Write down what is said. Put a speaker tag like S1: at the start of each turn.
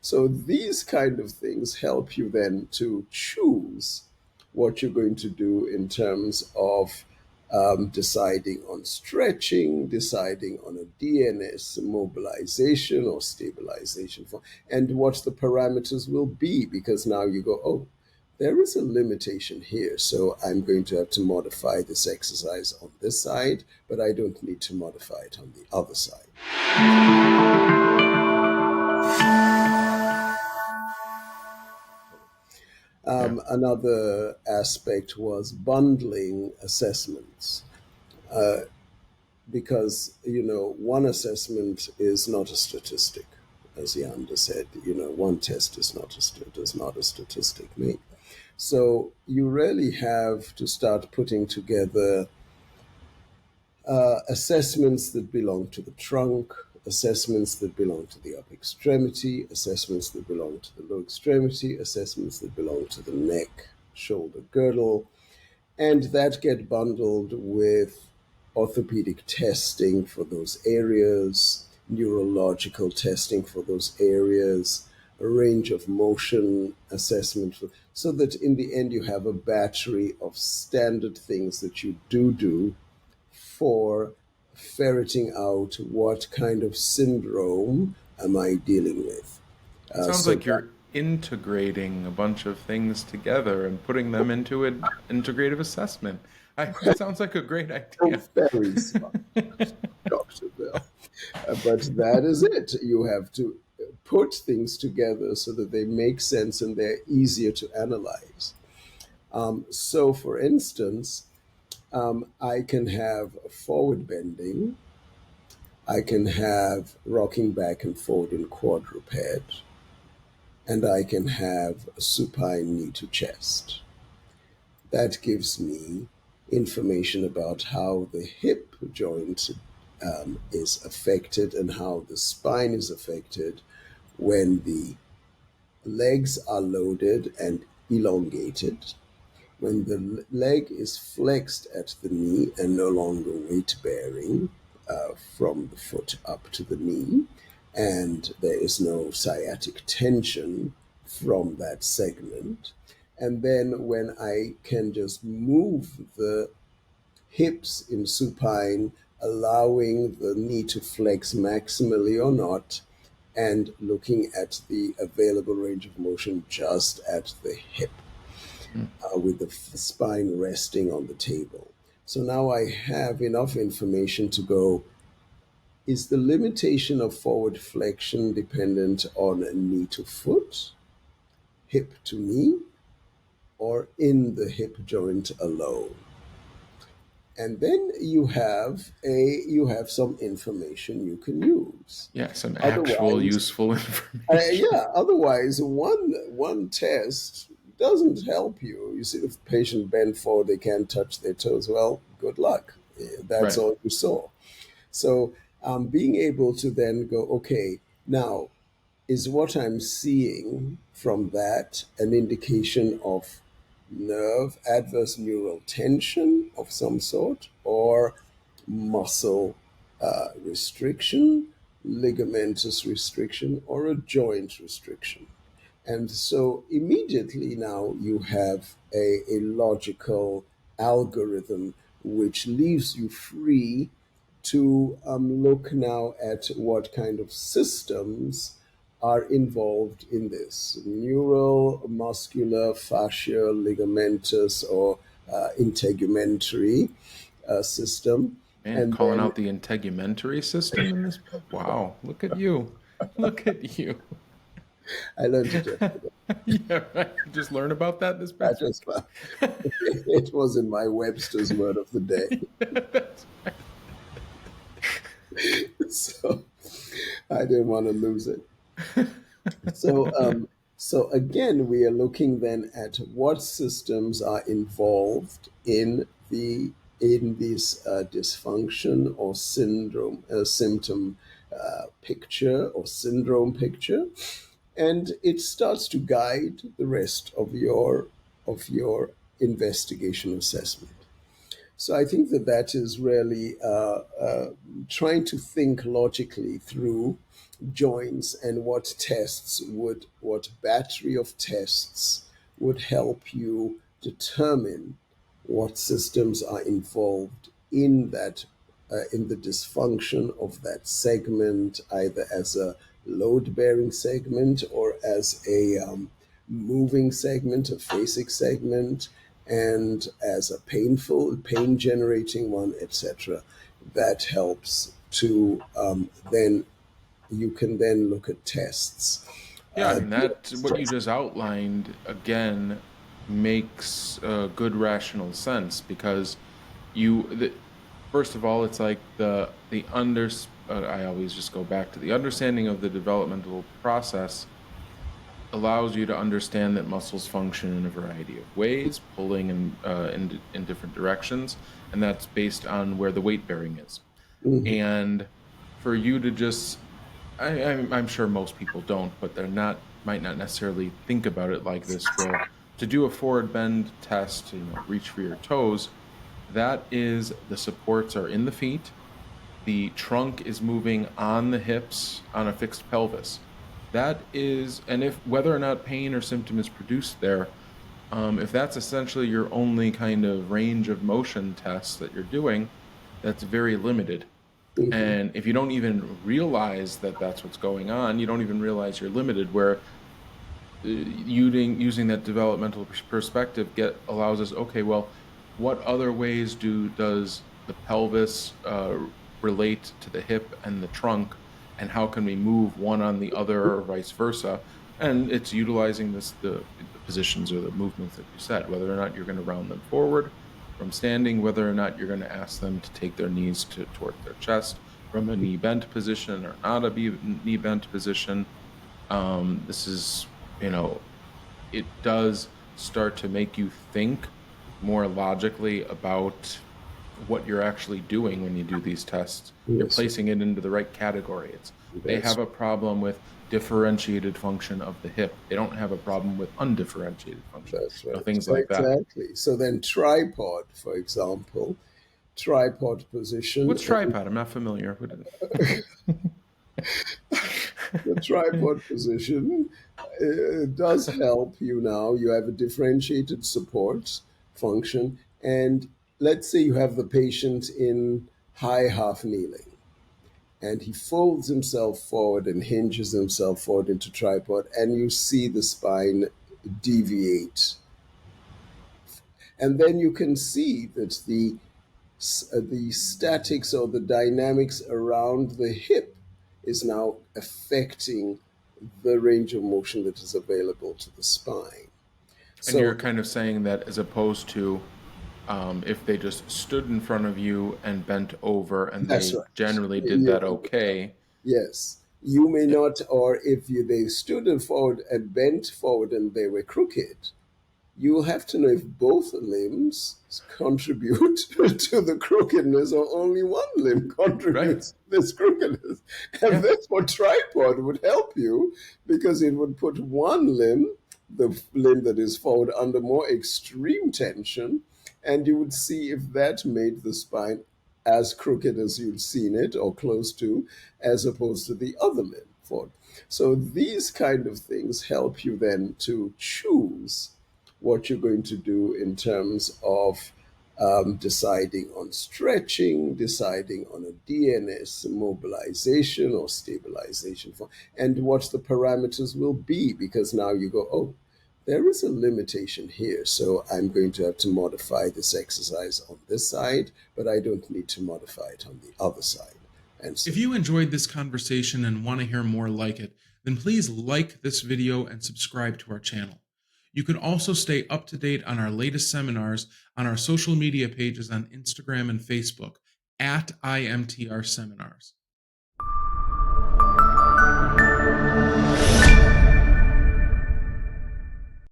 S1: So these kind of things help you then to choose what you're going to do in terms of deciding on stretching, deciding on a DNS mobilization or stabilization, and what the parameters will be, because now you go, oh, there is a limitation here, so I'm going to have to modify this exercise on this side, but I don't need to modify it on the other side. Another aspect was bundling assessments, because, one assessment is not a statistic. As Yanda said, one test is does not a statistic make. So you really have to start putting together assessments that belong to the trunk, assessments that belong to the upper extremity, assessments that belong to the lower extremity, assessments that belong to the neck, shoulder girdle, and that get bundled with orthopedic testing for those areas, neurological testing for those areas, a range of motion assessment, so that in the end you have a battery of standard things that you do for ferreting out what kind of syndrome am I dealing with.
S2: It sounds
S1: So
S2: like you're integrating a bunch of things together and putting them into an integrative assessment. It sounds like a great idea.
S1: very smart, Dr. Bell. But that is it. You have to put things together so that they make sense and they're easier to analyze. So, for instance, I can have forward bending, I can have rocking back and forward in quadruped, and I can have supine knee to chest. That gives me information about how the hip joint is affected and how the spine is affected when the legs are loaded and elongated, when the leg is flexed at the knee and no longer weight bearing from the foot up to the knee, and there is no sciatic tension from that segment. And then when I can just move the hips in supine, allowing the knee to flex maximally or not, and looking at the available range of motion just at the hip, with the spine resting on the table. So now I have enough information to go, is the limitation of forward flexion dependent on knee to foot, hip to knee, or in the hip joint alone? And then you have some information you can use.
S2: Yeah, some actual
S1: Otherwise,
S2: useful information.
S1: yeah. Otherwise, one test doesn't help you. You see the patient bend forward, they can't touch their toes. Well, good luck. That's
S2: Right.
S1: all you saw. So being able to then go, okay, now is what I'm seeing from that an indication of adverse neural tension of some sort, or muscle restriction, ligamentous restriction, or a joint restriction? And so immediately now you have a logical algorithm which leaves you free to look now at what kind of systems are involved in this neural, muscular, fascial, ligamentous, or integumentary system.
S2: Man,
S1: And
S2: calling
S1: then
S2: out the integumentary system in this. Wow, look at you. Look at you.
S1: I learned it yesterday.
S2: Yeah, right. Just learn about that this
S1: I
S2: past
S1: just
S2: week.
S1: it was in my Webster's word of the day.
S2: That's
S1: So I didn't want to lose it. So, so again, we are looking then at what systems are involved in this dysfunction or syndrome, symptom picture or syndrome picture, and it starts to guide the rest of your investigation assessment. So I think that that is really trying to think logically through joints and what battery of tests would help you determine what systems are involved in that in the dysfunction of that segment, either as a load-bearing segment or as a moving segment, a phasic segment, and as a pain-generating one, etc. That helps to then you can then look at tests.
S2: Yeah, I mean that what you
S1: Stress.
S2: just outlined again makes good rational sense because first of all, it's like the under. I always just go back to the understanding of the developmental process allows you to understand that muscles function in a variety of ways, pulling in different directions, and that's based on where the weight bearing is.
S1: Mhm.
S2: And for you to just, I'm sure most people don't, but they're not might not necessarily think about it like this. Where to do a forward bend test, reach for your toes, that is the supports are in the feet, the trunk is moving on the hips on a fixed pelvis. That is, and if whether or not pain or symptom is produced there, if that's essentially your only kind of range of motion test that you're doing, that's very limited.
S1: Mhm.
S2: And if you don't even realize that that's what's going on, you don't even realize you're limited. Where using that developmental perspective allows us, okay, well, what other ways does the pelvis relate to the hip and the trunk, and how can we move one on the other or vice versa? And it's utilizing the positions or the movements that you said, whether or not you're going to round them forward from standing, whether or not you're going to ask them to take their knees towards their chest from a knee bent position or not a knee bent position. This is, you know, it does start to make you think more logically about what you're actually doing when you do these tests. You're
S1: Yes, sir.
S2: placing it into the right category. They
S1: That's
S2: have a problem with differentiated function of the hip. They don't have a problem with undifferentiated function.
S1: that's right.
S2: Things like that.
S1: Exactly. So then tripod, for example, tripod position.
S2: What's tripod? I'm not familiar with
S1: The
S2: it.
S1: tripod position does help you now. You have a differentiated support function. And let's say you have the patient in high half kneeling and he folds himself forward and hinges himself forward into tripod, and you see the spine deviate. And then you can see that the statics or the dynamics around the hip is now affecting the range of motion that is available to the spine.
S2: And you're
S1: So
S2: kind of saying that as opposed to if they just stood in front of you and bent over and
S1: that's
S2: they
S1: right.
S2: generally did
S1: You
S2: that okay.
S1: Yes, you may
S2: it-
S1: not, or if they stood forward and bent forward and they were crooked, you will have to know if both limbs contribute to the crookedness or only one limb
S2: right.
S1: contributes to this crookedness. And
S2: Yeah.
S1: that's what tripod would help you because it would put one limb, the limb that is forward, under more extreme tension, and you would see if that made the spine as crooked as you'd seen it or close to, as opposed to the other limb forward. So these kind of things help you then to choose what you're going to do in terms of deciding on stretching, deciding on a DNS mobilization or stabilization, and what the parameters will be, because now you go, oh, there is a limitation here, so I'm going to have to modify this exercise on this side, but I don't need to modify it on the other side. And so,
S3: If you enjoyed this conversation and want to hear more like it, then please like this video and subscribe to our channel. You can also stay up to date on our latest seminars on our social media pages on Instagram and Facebook at IMTR Seminars.